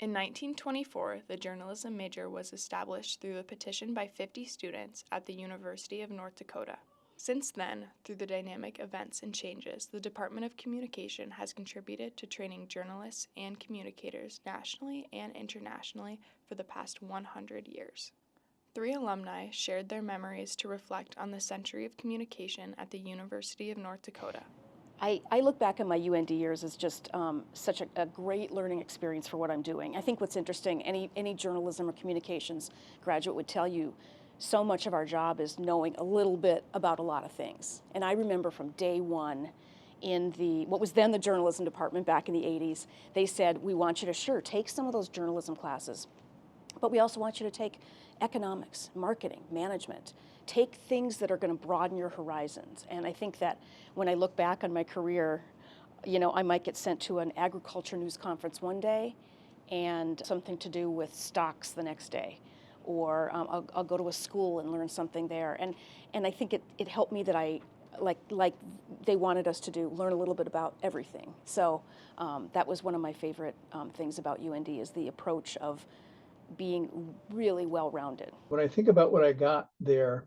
In 1924, the journalism major was established through a petition by 50 students at the University of North Dakota. Since then, through the dynamic events and changes, the Department of Communication has contributed to training journalists and communicators nationally and internationally for the past 100 years. 3 alumni shared their memories to reflect on the century of communication at the University of North Dakota. I look back on my UND years as just such a great learning experience for what I'm doing. I think what's interesting, any journalism or communications graduate would tell you, so much of our job is knowing a little bit about a lot of things. And I remember from day one in what was then the journalism department back in the 80s, they said, we want you to, take some of those journalism classes, but we also want you to take economics, marketing, management. Take things that are going to broaden your horizons. And I think that when I look back on my career, I might get sent to an agriculture news conference one day and something to do with stocks the next day. Or I'll go to a school and learn something there. And I think it helped me that I, like they wanted us to do, learn a little bit about everything. So that was one of my favorite things about UND, is the approach of being really well-rounded. When I think about what I got there,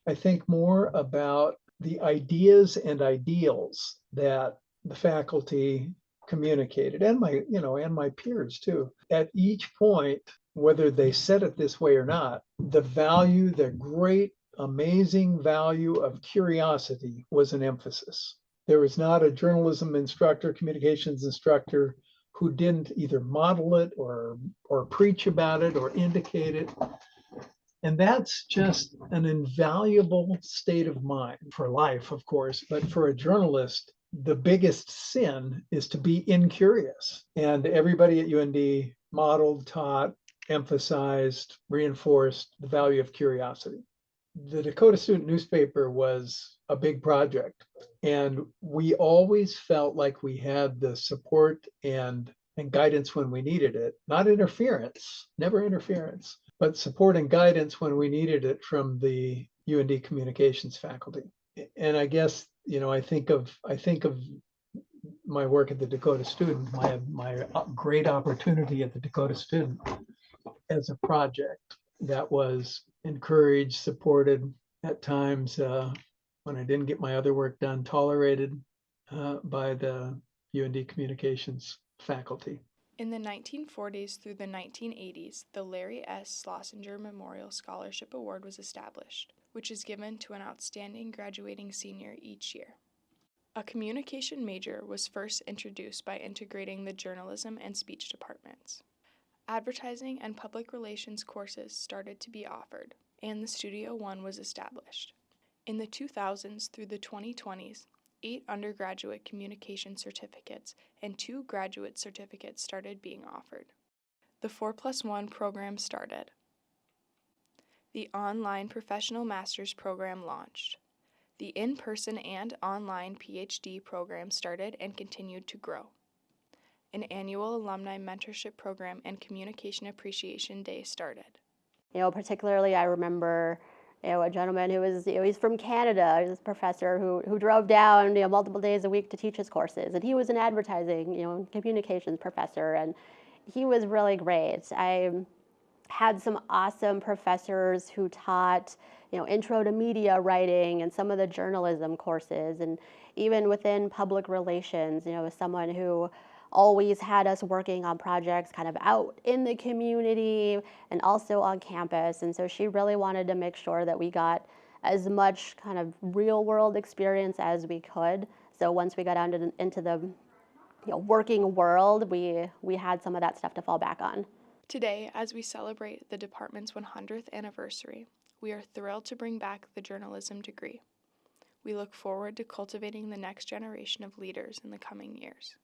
I think more about the ideas and ideals that the faculty communicated, and my peers too. At each point, whether they said it this way or not, the great, amazing value of curiosity was an emphasis. There was not a journalism instructor, communications instructor who didn't either model it or preach about it or indicate it. And that's just an invaluable state of mind for life, of course, but for a journalist, the biggest sin is to be incurious. And everybody at UND modeled, taught, emphasized, reinforced the value of curiosity. The Dakota Student newspaper was a big project, and we always felt like we had the support and guidance when we needed it, not interference, never interference, but support and guidance when we needed it from the UND communications faculty. And I guess, I think of my work at the Dakota Student, my great opportunity at the Dakota Student as a project that was encouraged, supported, at times when I didn't get my other work done, tolerated by the UND communications faculty. In the 1940s through the 1980s, the Larry S. Schlosinger Memorial Scholarship Award was established, which is given to an outstanding graduating senior each year. A communication major was first introduced by integrating the journalism and speech departments. Advertising and public relations courses started to be offered, and the Studio One was established. In the 2000s through the 2020s, 8 undergraduate communication certificates and 2 graduate certificates started being offered. The 4+1 program started. The online professional master's program launched. The in-person and online PhD program started and continued to grow. An annual alumni mentorship program and communication appreciation day started. Particularly I remember a gentleman who was, he's from Canada, he's a professor who drove down, multiple days a week to teach his courses. And he was an advertising, communications professor, and he was really great. I had some awesome professors who taught, intro to media writing and some of the journalism courses. And even within public relations, someone who always had us working on projects kind of out in the community and also on campus. And so she really wanted to make sure that we got as much kind of real world experience as we could. So once we got out into the working world, we had some of that stuff to fall back on. Today, as we celebrate the department's 100th anniversary, we are thrilled to bring back the journalism degree. We look forward to cultivating the next generation of leaders in the coming years.